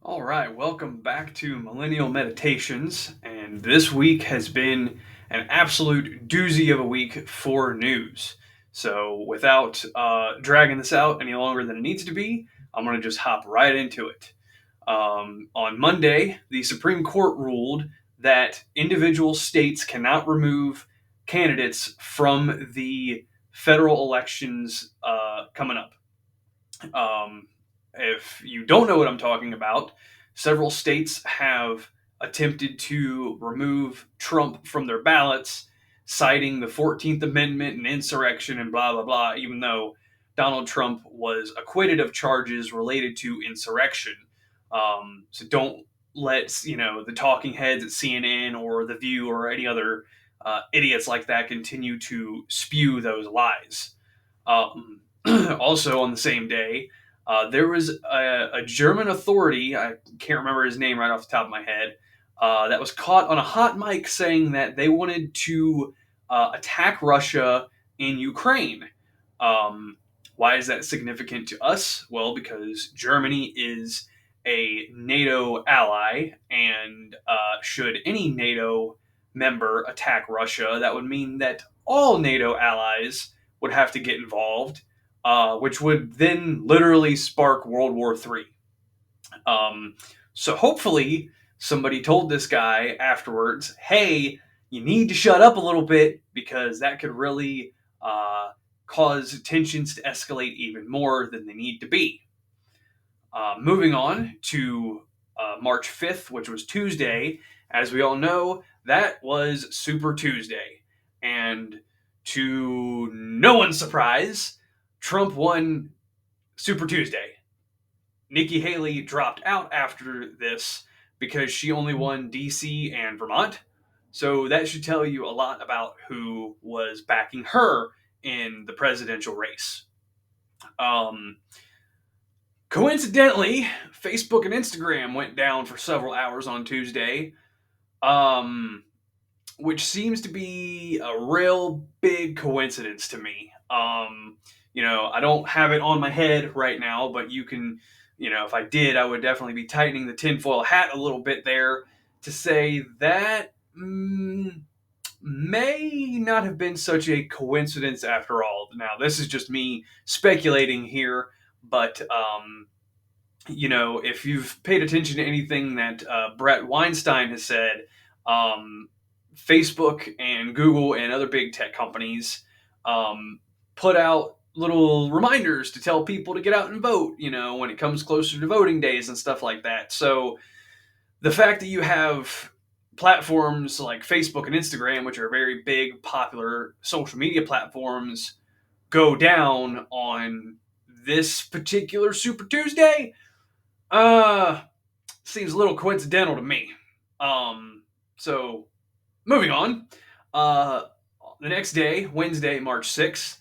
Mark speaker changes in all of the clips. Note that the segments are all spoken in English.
Speaker 1: All right, welcome back to Millennial Meditations. And this week has been an absolute doozy of a week for news. So, without dragging this out any longer than it needs to be, I'm going to just hop right into it. On Monday, the Supreme Court ruled that individual states cannot remove candidates from the federal elections coming up. If you don't know what I'm talking about, several states have attempted to remove Trump from their ballots, citing the 14th Amendment and insurrection and blah, blah, blah, even though Donald Trump was acquitted of charges related to insurrection. So don't let, the talking heads at CNN or The View or any other idiots like that continue to spew those lies. Um, Also, on the same day, there was a German authority, I can't remember his name right off the top of my head, that was caught on a hot mic saying that they wanted to attack Russia in Ukraine. Um, why is that significant to us? Well, because Germany is a NATO ally, and should any NATO member attack Russia, that would mean that all NATO allies would have to get involved, which would then literally spark World War III. Um, so hopefully somebody told this guy afterwards, hey, you need to shut up a little bit because that could really cause tensions to escalate even more than they need to be. Moving on to March 5th, which was Tuesday, as we all know, that was Super Tuesday. And to no one's surprise, Trump won Super Tuesday. Nikki Haley dropped out after this because she only won DC and Vermont. So that should tell you a lot about who was backing her in the presidential race. Um, Coincidentally, Facebook and Instagram went down for several hours on Tuesday, um, which seems to be a real big coincidence to me. I don't have it on my head right now, but you can, if I did, I would definitely be tightening the tinfoil hat a little bit there to say that may not have been such a coincidence after all. Now, this is just me speculating here, but if you've paid attention to anything that Brett Weinstein has said, um, Facebook and Google and other big tech companies put out little reminders to tell people to get out and vote, when it comes closer to voting days and stuff like that. So the fact that you have platforms like Facebook and Instagram, which are very big, popular social media platforms, go down on this particular Super Tuesday, uh, seems a little coincidental to me. So moving on. Uh, the next day, Wednesday, March 6th,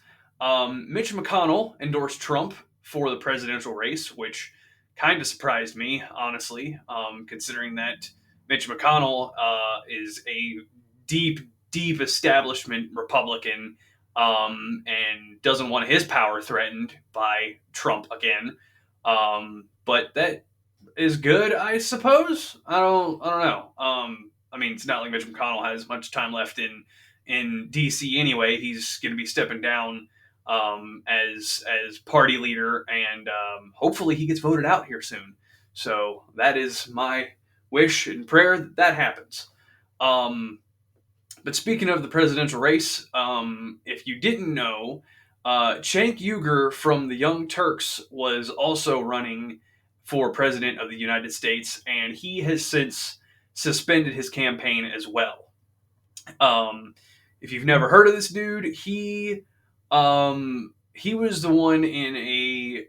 Speaker 1: Mitch McConnell endorsed Trump for the presidential race, which kind of surprised me, honestly, considering that Mitch McConnell is a deep, deep establishment Republican, and doesn't want his power threatened by Trump again. But that is good, I suppose. I don't know. I mean, it's not like Mitch McConnell has much time left in DC anyway. He's going to be stepping down as party leader, and hopefully he gets voted out here soon. So that is my wish and prayer that that happens. Um, but speaking of the presidential race, if you didn't know, Cenk Uygur from the Young Turks was also running for president of the United States, and he has since suspended his campaign as well. Um, if you've never heard of this dude, he was the one in a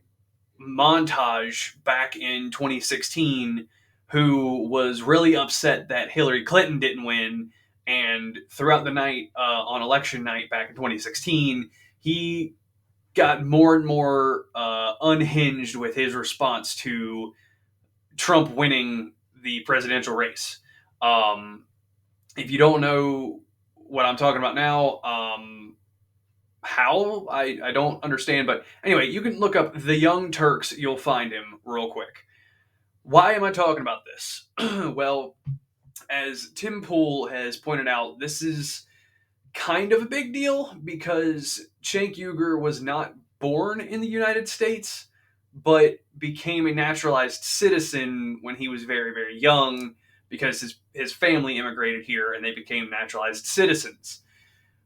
Speaker 1: montage back in 2016 who was really upset that Hillary Clinton didn't win. And throughout the night, on election night back in 2016, he got more and more unhinged with his response to Trump winning the presidential race. Um, if you don't know what I'm talking about now, how I don't understand, but anyway, you can look up the Young Turks. You'll find him real quick. Why am I talking about this? Well, as Tim Pool has pointed out, this is kind of a big deal because Cenk Uygur was not born in the United States, but became a naturalized citizen when he was very, very young because his family immigrated here and they became naturalized citizens.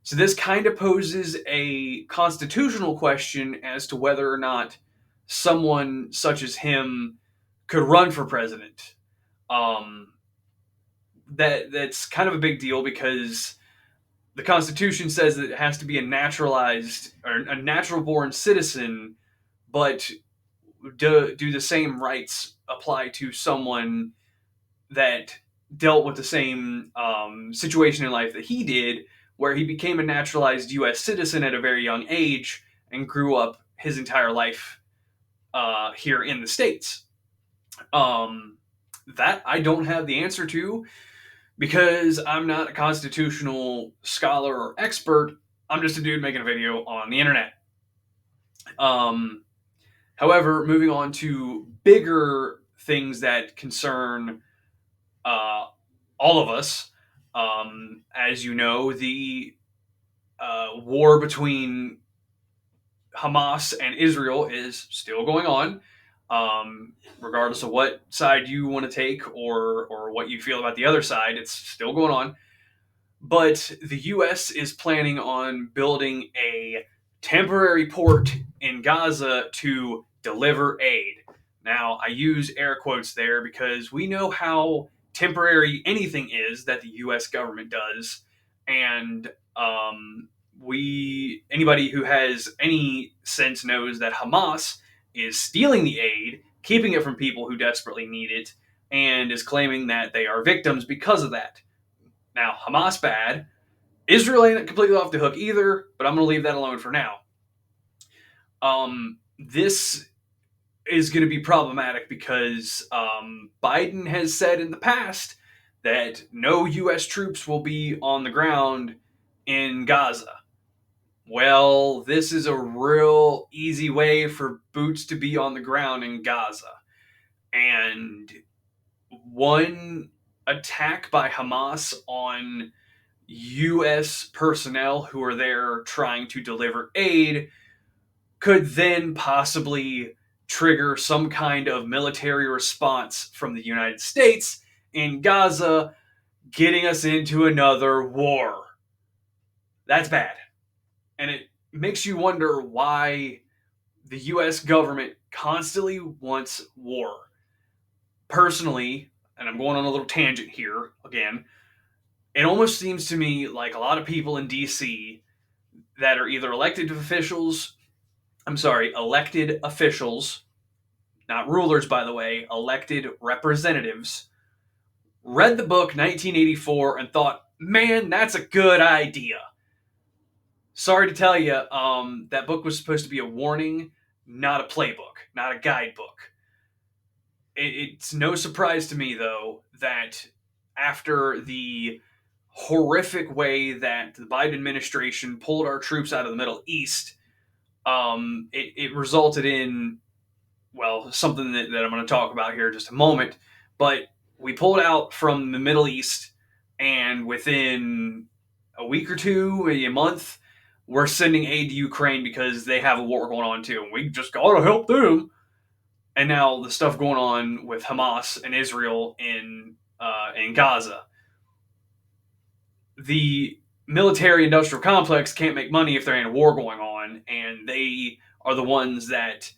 Speaker 1: So this kind of poses a constitutional question as to whether or not someone such as him could run for president. Um, that's kind of a big deal because the Constitution says that it has to be a naturalized or a natural born citizen, but do the same rights apply to someone that dealt with the same situation in life that he did, where he became a naturalized U.S. citizen at a very young age and grew up his entire life here in the States? Um, that I don't have the answer to because I'm not a constitutional scholar or expert. I'm just a dude making a video on the internet. Um, However, moving on to bigger things that concern uh, all of us, as you know, the war between Hamas and Israel is still going on. Regardless of what side you want to take or what you feel about the other side, it's still going on. But the U.S. is planning on building a temporary port in Gaza to deliver aid. Now, I use air quotes there because we know how temporary anything is that the U.S. government does, and anybody who has any sense knows that Hamas is stealing the aid, keeping it from people who desperately need it, and is claiming that they are victims because of that. Now, Hamas bad. Israel ain't completely off the hook either, but I'm going to leave that alone for now. This is going to be problematic because Biden has said in the past that no U.S. troops will be on the ground in Gaza. Well, this is a real easy way for boots to be on the ground in Gaza. And one attack by Hamas on U.S. personnel who are there trying to deliver aid could then possibly trigger some kind of military response from the United States in Gaza, getting us into another war. That's bad. And it makes you wonder why the U.S. government constantly wants war. Personally, and I'm going on a little tangent here again, it almost seems to me like a lot of people in D.C. that are either elected officials, not rulers, by the way, elected representatives, read the book 1984 and thought, man, that's a good idea. Sorry to tell you, that book was supposed to be a warning, not a playbook, not a guidebook. It's no surprise to me, though, that after the horrific way that the Biden administration pulled our troops out of the Middle East, it resulted in, well, something that I'm going to talk about here in just a moment. But we pulled out from the Middle East, and within a week or two, maybe a month, we're sending aid to Ukraine because they have a war going on too, and we just got to help them. And now the stuff going on with Hamas and Israel in Gaza, the military industrial complex can't make money if there ain't a war going on, and they are the ones that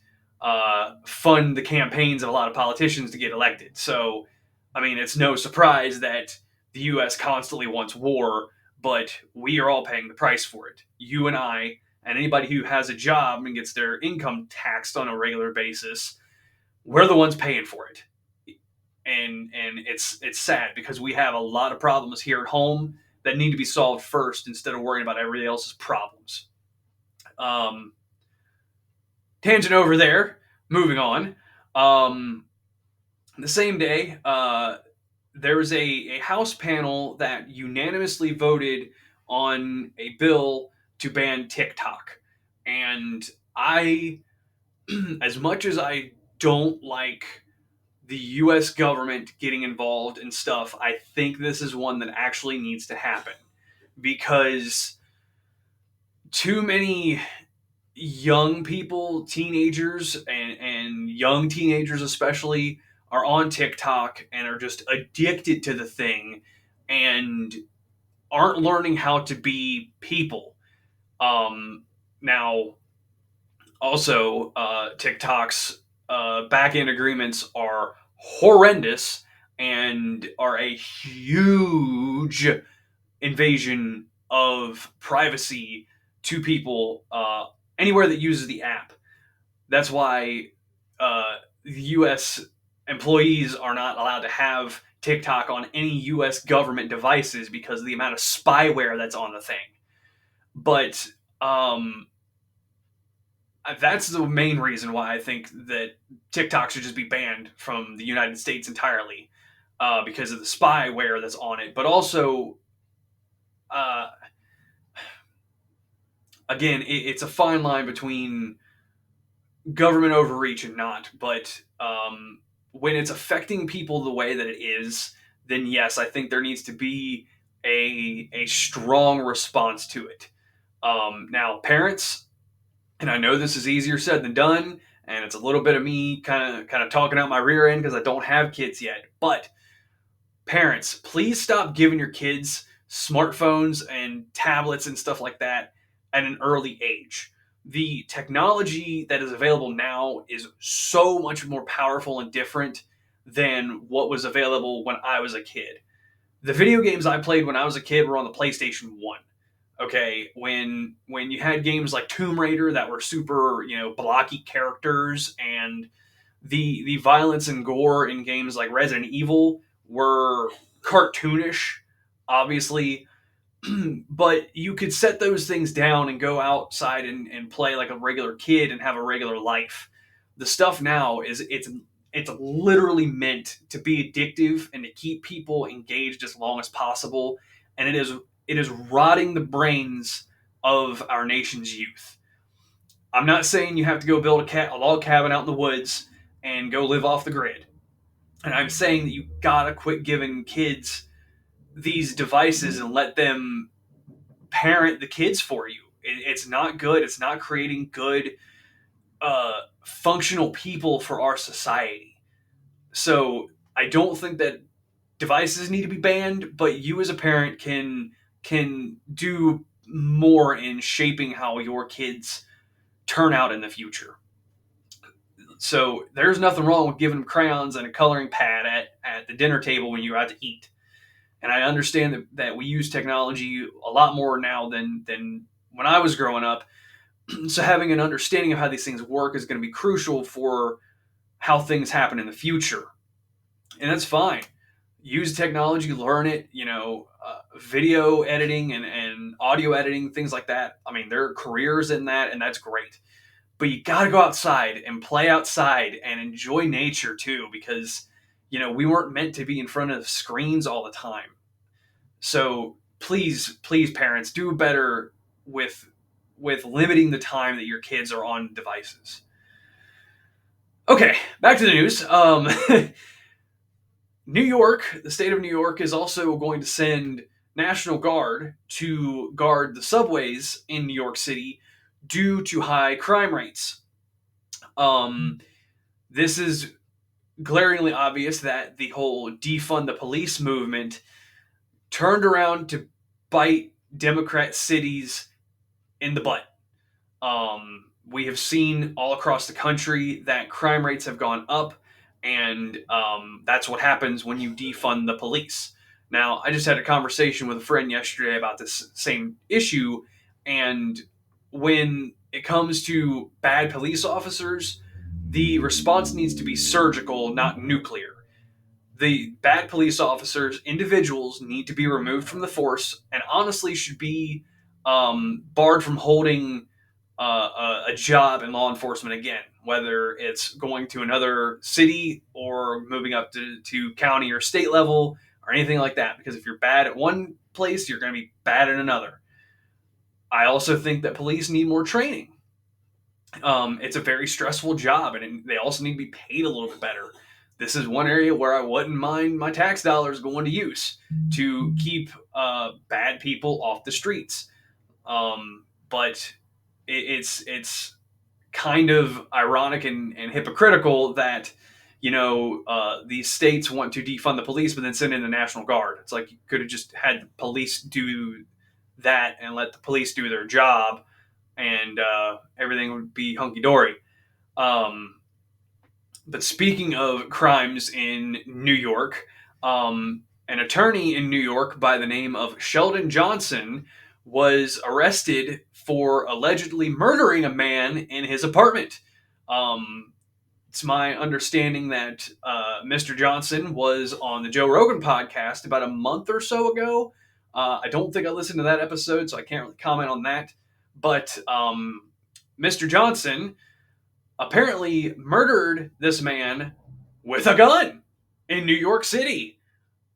Speaker 1: fund the campaigns of a lot of politicians to get elected. So, I mean, it's no surprise that the U.S. constantly wants war, but we are all paying the price for it. You and I, and anybody who has a job and gets their income taxed on a regular basis, we're the ones paying for it. And it's sad because we have a lot of problems here at home that need to be solved first instead of worrying about everybody else's problems. Um, Tangent over there. Moving on. The same day, there was a House panel that unanimously voted on a bill to ban TikTok. And I, as much as I don't like the US government getting involved in stuff, I think this is one that actually needs to happen because too many young people, teenagers, and young teenagers especially, are on TikTok and are just addicted to the thing and aren't learning how to be people. Now, also, TikTok's back end agreements are horrendous and are a huge invasion of privacy to people anywhere that uses the app. That's why the U.S. employees are not allowed to have TikTok on any U.S. government devices because of the amount of spyware that's on the thing. But that's the main reason why I think that TikTok should just be banned from the United States entirely because of the spyware that's on it. But also, uh, again, it's a fine line between government overreach and not. But when it's affecting people the way that it is, then yes, I think there needs to be a strong response to it. Now, parents, and I know this is easier said than done, and it's a little bit of me kind of talking out my rear end because I don't have kids yet. But parents, please stop giving your kids smartphones and tablets and stuff like that at an early age. The technology that is available now is so much more powerful and different than what was available when I was a kid. The video games I played when I was a kid were on the PlayStation 1. Okay, when you had games like Tomb Raider that were super, blocky characters, and the violence and gore in games like Resident Evil were cartoonish, obviously, but you could set those things down and go outside and play like a regular kid and have a regular life. The stuff now is it's literally meant to be addictive and to keep people engaged as long as possible, and it is rotting the brains of our nation's youth. I'm not saying you have to go build a log cabin out in the woods and go live off the grid. And I'm saying that you gotta quit giving kids these devices and let them parent the kids for you. It's not good. It's not creating good, functional people for our society. So I don't think that devices need to be banned, but you as a parent can do more in shaping how your kids turn out in the future. So there's nothing wrong with giving them crayons and a coloring pad at the dinner table when you're out to eat. And I understand that we use technology a lot more now than when I was growing up. So having an understanding of how these things work is going to be crucial for how things happen in the future. And that's fine. Use technology, learn it, video editing and audio editing, things like that. I mean, there are careers in that, and that's great. But you got to go outside and play outside and enjoy nature too, because we weren't meant to be in front of screens all the time. So please, parents, do better with limiting the time that your kids are on devices. Okay, back to the news. New York, the state of New York, is also going to send National Guard to guard the subways in New York City due to high crime rates. This is glaringly obvious that the whole defund the police movement turned around to bite Democrat cities in the butt. We have seen all across the country that crime rates have gone up, and that's what happens when you defund the police. Now, I just had a conversation with a friend yesterday about this same issue, and when it comes to bad police officers, the response needs to be surgical, not nuclear. The bad police officers, individuals, need to be removed from the force and honestly should be barred from holding a job in law enforcement again, whether it's going to another city or moving up to county or state level or anything like that. Because if you're bad at one place, you're going to be bad at another. I also think that police need more training. It's a very stressful job, and they also need to be paid a little bit better. this is one area where I wouldn't mind my tax dollars going to use to keep bad people off the streets. But it's kind of ironic and hypocritical that these states want to defund the police, but then send in the National Guard. It's like you could have just had the police do that and let the police do their job, and everything would be hunky dory. Um, but speaking of crimes in New York, an attorney in New York by the name of Sheldon Johnson was arrested for allegedly murdering a man in his apartment. Um, it's my understanding that Mr. Johnson was on the Joe Rogan podcast about a month or so ago. I don't think I listened to that episode, so I can't really comment on that. But Mr. Johnson apparently murdered this man with a gun in New York City,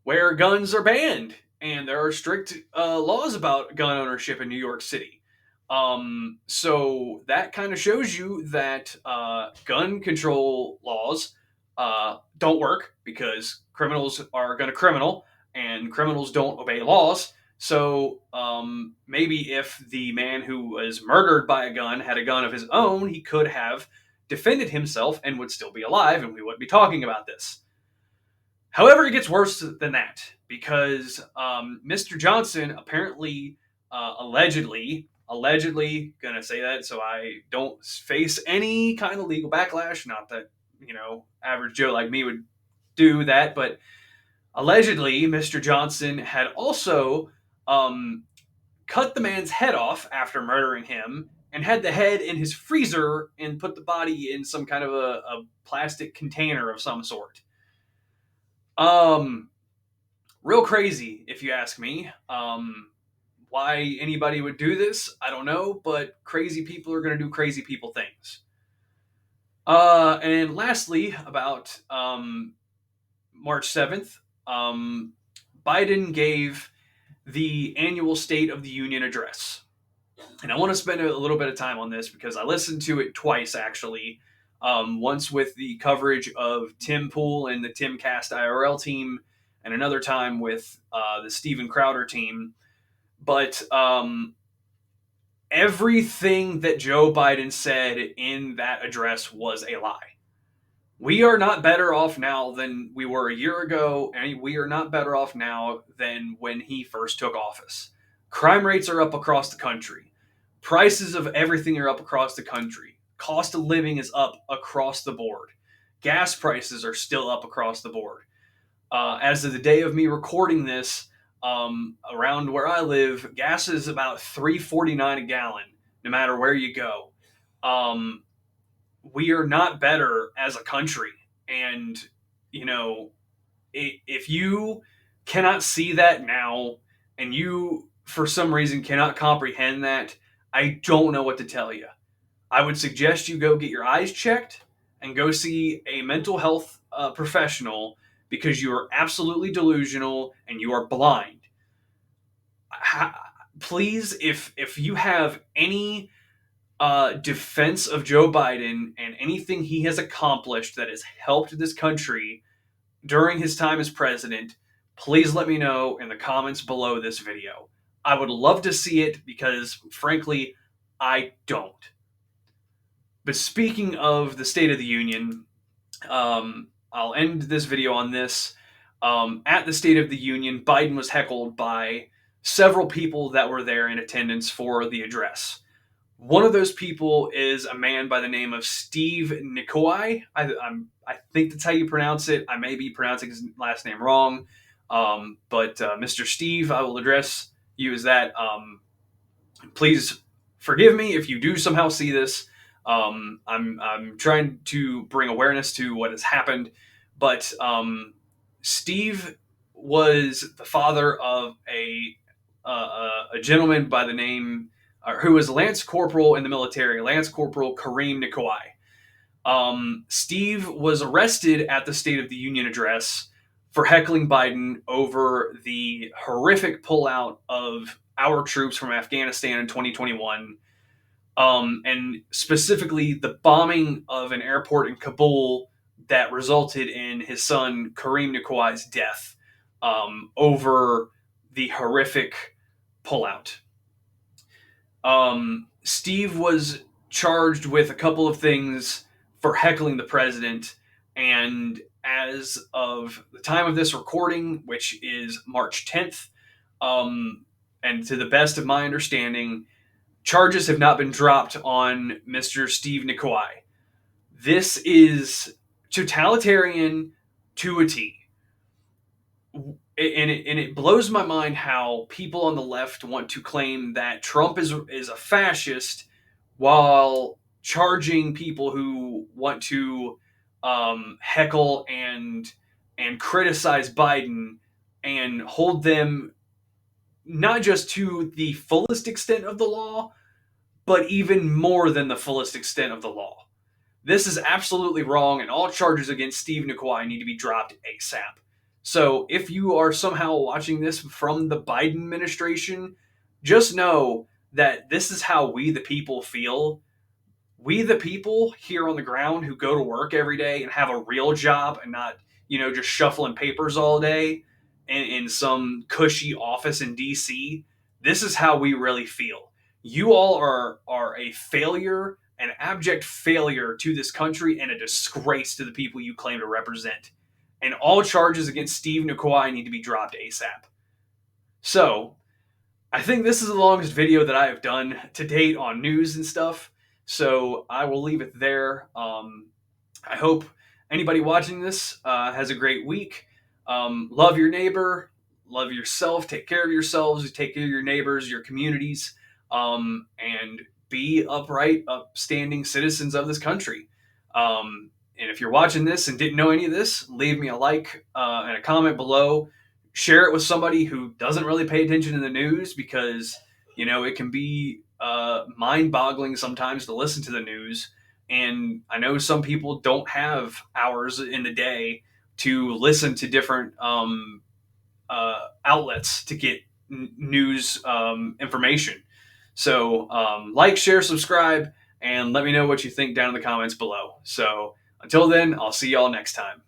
Speaker 1: where guns are banned and there are strict laws about gun ownership in New York City. So that kind of shows you that gun control laws don't work, because criminals are going to criminal and criminals don't obey laws. So maybe if the man who was murdered by a gun had a gun of his own, he could have defended himself and would still be alive, and we wouldn't be talking about this. However, it gets worse than that, because Mr. Johnson apparently, allegedly, gonna say that so I don't face any kind of legal backlash. Not that average Joe like me would do that, but allegedly, Mr. Johnson had also cut the man's head off after murdering him, and had the head in his freezer and put the body in some kind of a plastic container of some sort. Um, Real crazy, if you ask me. Why anybody would do this, I don't know, but crazy people are going to do crazy people things. And lastly, about March 7th, Biden gave the annual State of the Union address. And I want to spend a little bit of time on this because I listened to it twice, actually. Once with the coverage of Tim Pool and the Timcast IRL team, and another time with the Steven Crowder team. But everything that Joe Biden said in that address was a lie. We are not better off now than we were a year ago, and we are not better off now than when he first took office. Crime rates are up across the country. Prices of everything are up across the country. Cost of living is up across the board. Gas prices are still up across the board. As of the day of me recording this, around where I live, gas is about $3.49 a gallon, no matter where you go. We are not better as a country, and if you cannot see that now, and you for some reason cannot comprehend that, I don't know what to tell you. I would suggest you go get your eyes checked and go see a mental health professional, because you are absolutely delusional and you are blind. Please, if you have any defense of Joe Biden and anything he has accomplished that has helped this country during his time as president, please let me know in the comments below this video. I would love to see it, because frankly, I don't. But speaking of the State of the Union, I'll end this video on this. At the State of the Union, Biden was heckled by several people that were there in attendance for the address. One of those people is a man by the name of Steve Nicoai. I think that's how you pronounce it. I may be pronouncing his last name wrong. But Mr. Steve, I will address you as that. Please forgive me if you do somehow see this. I'm trying to bring awareness to what has happened, but Steve was the father of a gentleman by the name, who was Lance Corporal in the military, Lance Corporal Kareem Nicoai. Steve was arrested at the State of the Union address for heckling Biden over the horrific pullout of our troops from Afghanistan in 2021. And specifically the bombing of an airport in Kabul that resulted in his son Kareem Nakwai's death over the horrific pullout. Steve was charged with a couple of things for heckling the president, and as of the time of this recording, which is March 10th, and to the best of my understanding, charges have not been dropped on Mr. Steve Nakwai. This is totalitarian to a T. And it blows my mind how people on the left want to claim that Trump is a fascist while charging people who want to heckle and criticize Biden and hold them not just to the fullest extent of the law, but even more than the fullest extent of the law. This is absolutely wrong, and all charges against Steve Nakwai need to be dropped ASAP. So if you are somehow watching this from the Biden administration, just know that this is how we, the people, feel. We, the people here on the ground who go to work every day and have a real job and not, just shuffling papers all day in some cushy office in DC, this is how we really feel. You all are a failure, an abject failure to this country, and a disgrace to the people you claim to represent. And all charges against Steve Nakwai need to be dropped ASAP. So, I think this is the longest video that I have done to date on news and stuff. So I will leave it there. I hope anybody watching this has a great week. Love your neighbor, love yourself, take care of yourselves, take care of your neighbors, your communities, and be upright, upstanding citizens of this country. And if you're watching this and didn't know any of this, leave me a like and a comment below. Share it with somebody who doesn't really pay attention to the news, because it can be mind-boggling sometimes to listen to the news, and I know some people don't have hours in the day to listen to different outlets to get news information. So like, share, subscribe, and let me know what you think down in the comments below. So until then, I'll see y'all next time.